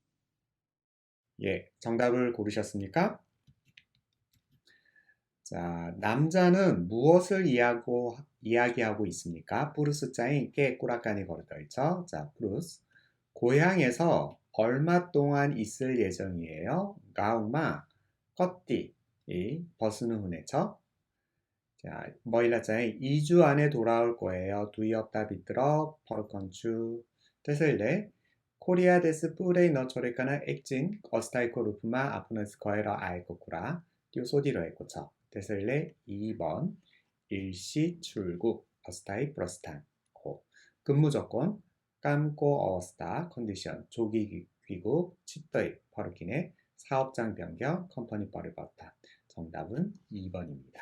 A: 예, 정답을 고르셨습니까? 자, 남자는 무엇을 이야기하고 있습니까? 부르스 짜인 깨 꾸락간이 걸어져 있죠? 자, 부르스. 고향에서 얼마 동안 있을 예정이에요? 가우마, 껍띠, 이 버스는 후네죠? 자, 뭐일라 짜인 2주 안에 돌아올 거예요. 두이없다 비들어 버건추 뜻을래 코리아 데스 뿌레이 너초레까나 액진 어스타이코 루프마 아프너스 거에러 아이코쿠라 띠오 소디로 했고쳐 뜻을래 2번 일시 출국 어스타이 플러스탄 고 근무 조건 깜고 어스타 컨디션 조기 귀국 치떠이 버르기네 사업장 변경 컴퍼니 버르버타 정답은 2번입니다.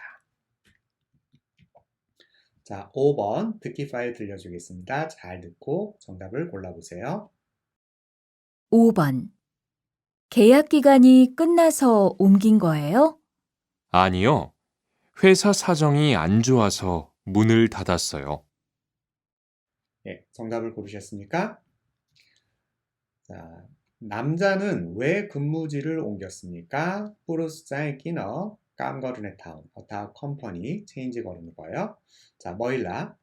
A: 자, 5번 듣기 파일 들려주겠습니다. 잘 듣고 정답을 골라보세요.
B: 5번. 계약 기간이 끝나서 옮긴 거예요?
D: 아니요. 회사 사정이 안 좋아서 문을 닫았어요.
A: 예, 정답을 고르셨습니까? 자, 남자는 왜 근무지를 옮겼습니까? 프로스자의 끼너 깜거르네 타운 어타 컴퍼니 체인지 거르는 거예요. 자, 뭐일라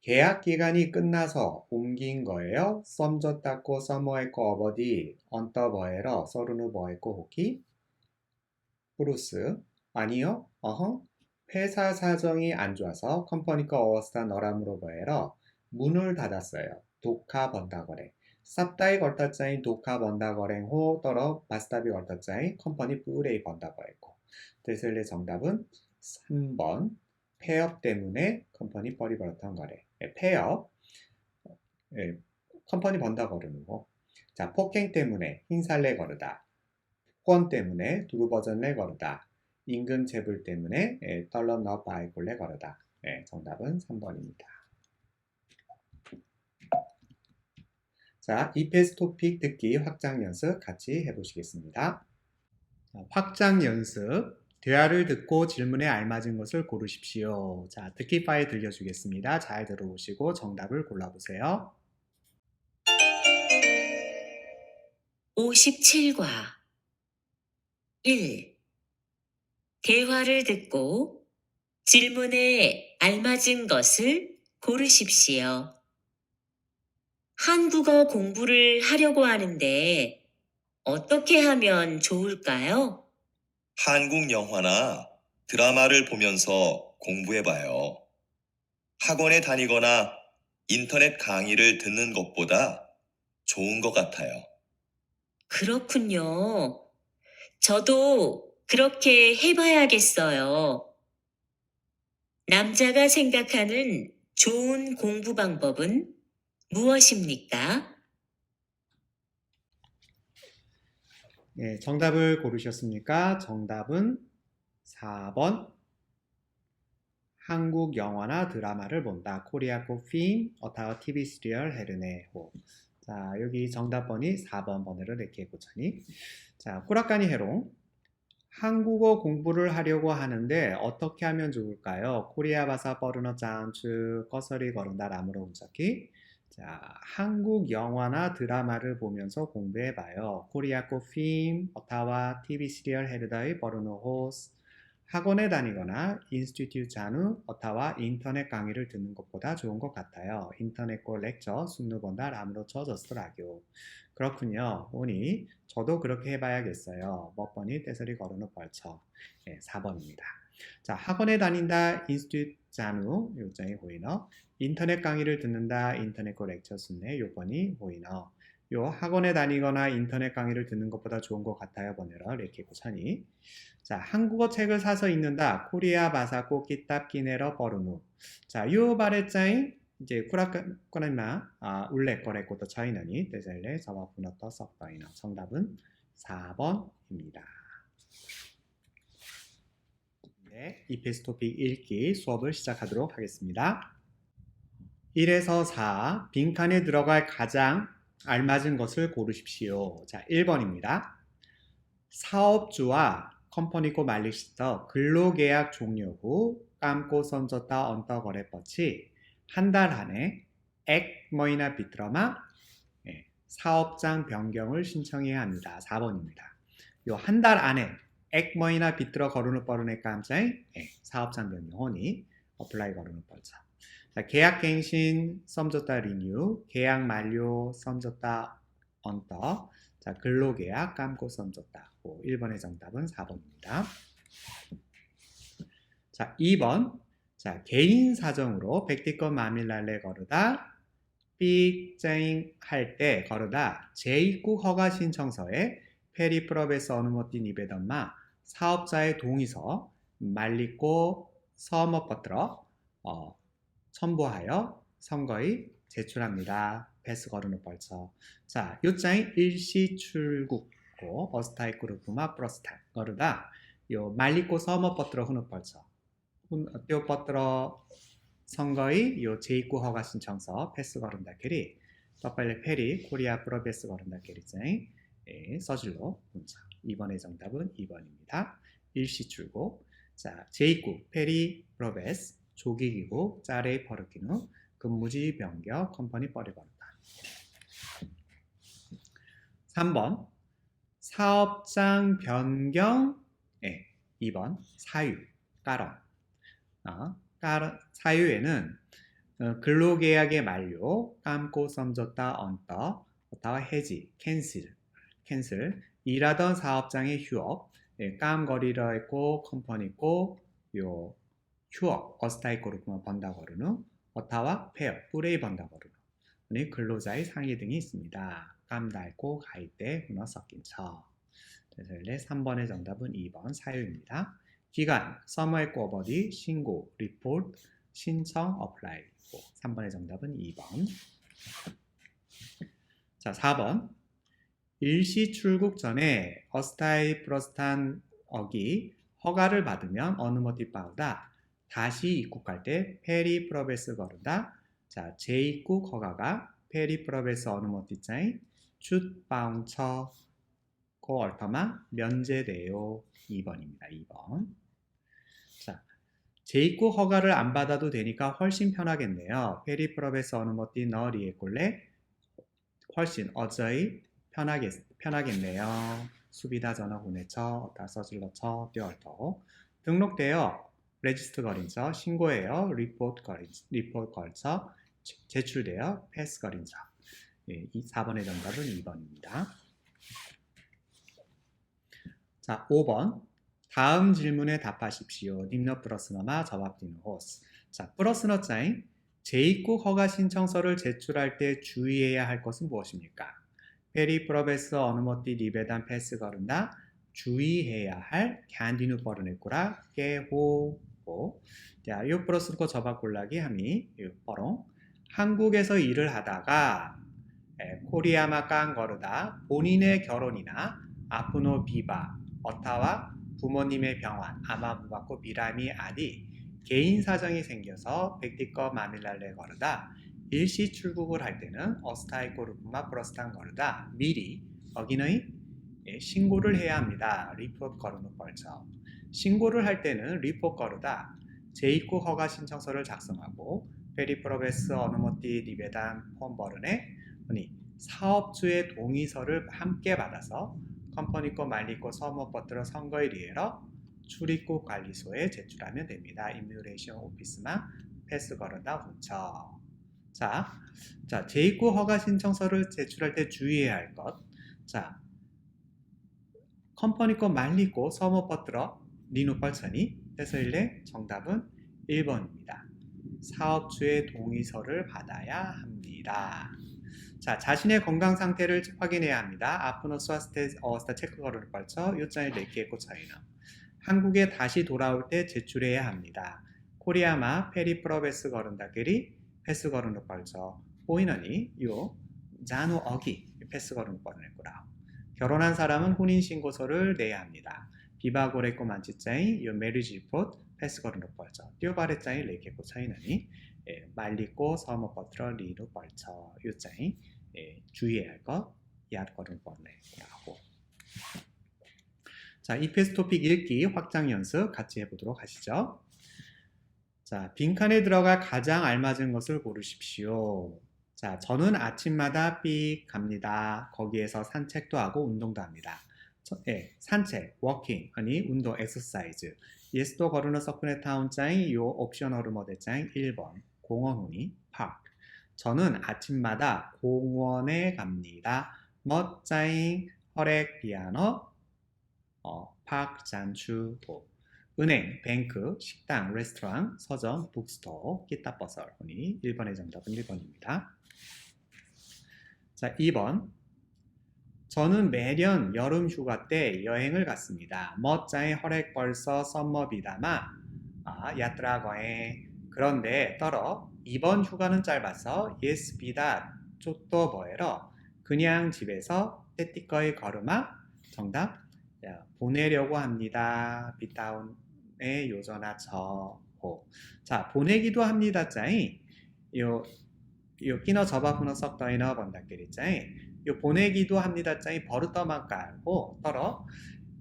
A: 계약 기간이 끝나서 옮긴 거예요. 썸저 닦고 서머에코 어버디 언떠버에러 서르누 버에코 호키 프루스 아니요. 회사 사정이 안 좋아서 컴퍼니꺼 어스타 너라무로 버에러 문을 닫았어요. 도카 번다거래 쌉다이 걸다짜인 도카 번다거랭호 떨어 바스타비 걸다짜인 컴퍼니 뿌레이 번다거래고 뜻을내 정답은 3번 폐업 때문에 컴퍼니 뻘이 벌었던 거래. 폐업 컴퍼니 번다 거르는 거. 자, 폭행 때문에 흰살래 거르다. 후원 때문에 두루버전래 거르다. 임금 체불 때문에 떨러 너 바이골래 거르다. 정답은 3번입니다. 자, 이페스 토픽 듣기 확장 연습 같이 해보시겠습니다. 자, 확장 연습. 대화를 듣고 질문에 알맞은 것을 고르십시오. 자, 듣기 파일 들려주겠습니다. 잘 들어보시고 정답을 골라보세요.
E: 57과 1. 대화를 듣고 질문에 알맞은 것을 고르십시오. 한국어 공부를 하려고 하는데 어떻게 하면 좋을까요?
F: 한국 영화나 드라마를 보면서 공부해봐요. 학원에 다니거나 인터넷 강의를 듣는 것보다 좋은 것 같아요.
E: 그렇군요. 저도 그렇게 해봐야겠어요. 남자가 생각하는 좋은 공부 방법은 무엇입니까?
A: 예, 정답을 고르셨습니까? 정답은 4번. 한국 영화나 드라마를 본다. 코리아코 핀, 어타와 TV 시리얼 헤르네호. 자, 여기 정답번이 4번 번호를 이렇게 고쳐니. 자, 꾸락가니 해롱. 한국어 공부를 하려고 하는데 어떻게 하면 좋을까요? 코리아 바사 버르너 짠츠 꺼서리 거른다 라무로 운석기. 자, 한국 영화나 드라마를 보면서 공부해봐요. 코리아코 핌, 어타와 TV 시리얼 헤르다의 버르노 호스. 학원에 다니거나 인스티튜트 잔우, 어타와 인터넷 강의를 듣는 것보다 좋은 것 같아요. 인터넷고 렉처, 숙누본다 라무로 쳐졌더라고요. 그렇군요. 오니 저도 그렇게 해봐야겠어요. 몇 번이 떼서리 거르는 벌쳐. 4번입니다. 자, 학원에 다닌다 인스티튜트 잔우 요장이 보이너. 인터넷 강의를 듣는다 인터넷고 렉처 순내 요번이 보이너. 요 학원에 다니거나 인터넷 강의를 듣는 것보다 좋은 것 같아요. 번외로 이렇게 고찬이. 자, 한국어 책을 사서 읽는다. 코리아 바사코 끼답 끼네러 버르누. 자, 요 발의자인 이제 쿠라꾸나마 울레 거래고도 차이나니 데젤레 저와분어터 썩더이너. 정답은 4번입니다. 네, 이페스 토픽 읽기 수업을 시작하도록 하겠습니다. 1에서 4 빈칸에 들어갈 가장 알맞은 것을 고르십시오. 자, 1번입니다. 사업주와 컴퍼니고 말리시터 근로계약 종료 후 감고 선졌다 언더 거래 뻗치 한 달 안에 액 뭐이나 비트러마 사업장 변경을 신청해야 합니다. 4번입니다. 요 한 달 안에 액 뭐이나 비트러 거르는 뻘은의 깜짝 사업장 변경 혼이 어플라이 거르는 뻘자. 자, 계약 갱신 썸졌다 리뉴 계약 만료 썸졌다 언더 자, 근로계약 감고 썸졌다 1번의 정답은 4번입니다. 자, 2번 자, 개인 사정으로 백티건 마밀랄레 거르다 삑쟁 할 때 거르다 제2국 허가 신청서에 페리프로베스 어느머띠 니베던마 사업자의 동의서 말리고 서머버트러 첨부하여 선거에 제출합니다. 패스 거르는 벌처. 자, 요장이 일시 출국고 어스타이 그룹마 프로스타 거르다 요 말리고 서머버트러 흐는 벌처. 띄어버트러 선거의 요 제2국 허가 신청서 패스 거른다끼리 또 빨리 페리 코리아 프로베스 거른다끼리쟁 써줄로 문자. 2번의 정답은 2번입니다. 일시 출국. 자, 제2국 페리 프로베스 조기기구 짜레이 퍼르키누 근무지 변경 컴퍼니 뻘이버르다. 3번 사업장 변경 2번 사유 까런 사유에는 근로계약의 만료 감고 썸졌다 언더 어타와 해지 캔슬 일하던 사업장의 휴업 깜거리러 했고 컴퍼니고 요 휴업 어스타이 그룹만 번다거르누 어타와 페어 뿌레이 번다거르누 근로자의 상해 등이 있습니다. 깜달고 가이때 훈어 섞인 쳐. 그래서 3번의 정답은 2번 사유입니다. 기간 서머의 꼬버디 신고 리포트 신청 어플라이 3번의 정답은 2번. 자, 4번 일시 출국 전에 어스타이 프로스탄 어기 허가를 받으면 어느 모티 빠우다 다시 입국할 때 페리 프로베스 거르다. 자, 재입국 허가가 페리 프로베스 어느 모티짜이 슛 바운처 고 얼터마 면제돼요. 2번입니다. 2번. 자, 재입국 허가를 안 받아도 되니까 훨씬 편하겠네요. 페리 프로베스 어느 모티 너리에 꼴레 훨씬 어저히 편하겠네요. 수비다 전화 보내쳐 어따 써질러쳐 띄얼터 등록되어 레지스트 거린처 신고해요. 리포트 걸쳐 제출되어 패스 거린처 4번의 정답은 2번입니다. 자, 5번 다음 질문에 답하십시오. 님너 플러스너마 저밥디노 호스. 자, 플러스너 짜인 재입국 허가 신청서를 제출할 때 주의해야 할 것은 무엇입니까? 페리 프로베스 어느머띠 리베단 패스 거른다. 주의해야 할 캔디누 버르네꾸라 깨호고. 자, 요 플러스 거 저밥 골라기 함이 요 뻐롱. 한국에서 일을 하다가 코리아마 깡 거르다 본인의 결혼이나 아프노 비바 어타와 부모님의 병환 아마 무바코 미라미 아디 개인 사정이 생겨서 백디꺼 마밀랄레 거르다 일시 출국을 할 때는 어스타이 코르프마 프로스탄 거르다 미리 어기너이 신고를 해야 합니다. 리포트 거르는 벌처. 신고를 할 때는 리포트 거르다 재입국 허가 신청서를 작성하고 페리프로베스 어느모띠 리베단 폼버른에 사업주의 동의서를 함께 받아서 컴퍼니코 말리코 서머버트러 선거에 리에러 출입국 관리소에 제출하면 됩니다. 이미그레이션 오피스나 패스 거르다 훈처. 자, 재입국 허가 신청서를 제출할 때 주의해야 할 것. 자, 컴퍼니코 말리코 서머버트러 리누펄천이 해서 일레 정답은 1번입니다. 사업주의 동의서를 받아야 합니다. 자, 자신의 건강 상태를 확인해야 합니다. 아프노 스와스테 어스타 체크 거르를 걸쳐 요장에 레키에코 차이나 한국에 다시 돌아올 때 제출해야 합니다. 코리아마 페리프로베스 거른다끼리 패스 거르는 걸쳐 보이너니 요 자누 어기 패스 거르는 거르네꾸라. 결혼한 사람은 혼인신고서를 내야 합니다. 비바고레코 만치짜이 요 메리지 리포트 패스 거르는 걸쳐 띄어바레짜이 레키에코 차이너니 말리고 서머버트러 리로 벌쳐 요짜이 주의해야 할 것, 야드 거른 뻔네라고. 자, EPS 토픽 읽기 확장 연습 같이 해보도록 하시죠. 자, 빈칸에 들어갈 가장 알맞은 것을 고르십시오. 자, 저는 아침마다 삑 갑니다. 거기에서 산책도 하고 운동도 합니다. 산책, 워킹, 아니 운동, 엑서사이즈. 예스도 거르는 서크네 타운 짜잉 요 옵셔널을 뭐대 짜잉 1번 공원 후니 파크. 저는 아침마다 공원에 갑니다. 멋짜잉 허렉 피아노 파크 잔추도. 은행, 뱅크, 식당, 레스토랑, 서점, 북스토어, 기타 버설. 후니 1번의 정답은 1번입니다. 자, 2번. 저는 매년 여름 휴가 때 여행을 갔습니다. 멋짜잉 허렉 벌써 썸머비다마 야트라거에. 그런데 떨어 이번 휴가는 짧아서 예스 비다 쪼또 뭐해러 그냥 집에서 떼띠꺼이 걸음아. 정답. 자, 보내려고 합니다. 비타운에 요전하 저호. 자, 보내기도 합니다. 짜잉 요 끼너 접어부너 썩더이너 번다끼리 짜잉 요 보내기도 합니다. 짜이 버릇더만 깔고 떨어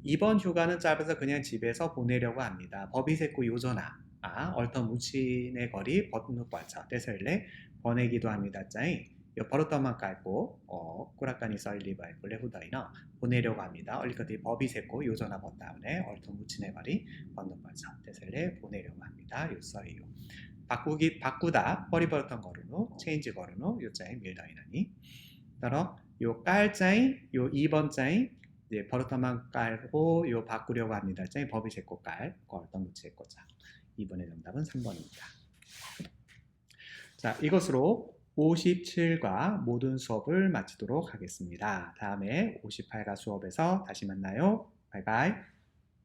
A: 이번 휴가는 짧아서 그냥 집에서 보내려고 합니다. 법이 새고 요전아 얼터 무친의 거리 버릇누 꽈쳐 떼설레 보내기도 합니다. 짜이 요 버릇더만 깔고 꾸락간이 썰리바 볼레 후더이너 보내려고 합니다. 얼리거디 법이 새고 요전아 번다운에 얼터 무친의 거리 버릇누 꽈쳐 떼설레 보내려고 합니다. 요 써요. 바꾸다 버리 버릇던 거르누 체인지 거르누 요 짜이 밀더이너니 따라 요 깔짜잉 요 2번 짜잉 이제 버릇터만 깔고 요 바꾸려고 합니다. 짜잉 법이 제거 깔 걸던 무치 제거자. 2번의 정답은 3번입니다. 자, 이것으로 57과 모든 수업을 마치도록 하겠습니다. 다음에 58과 수업에서 다시 만나요. 바이바이.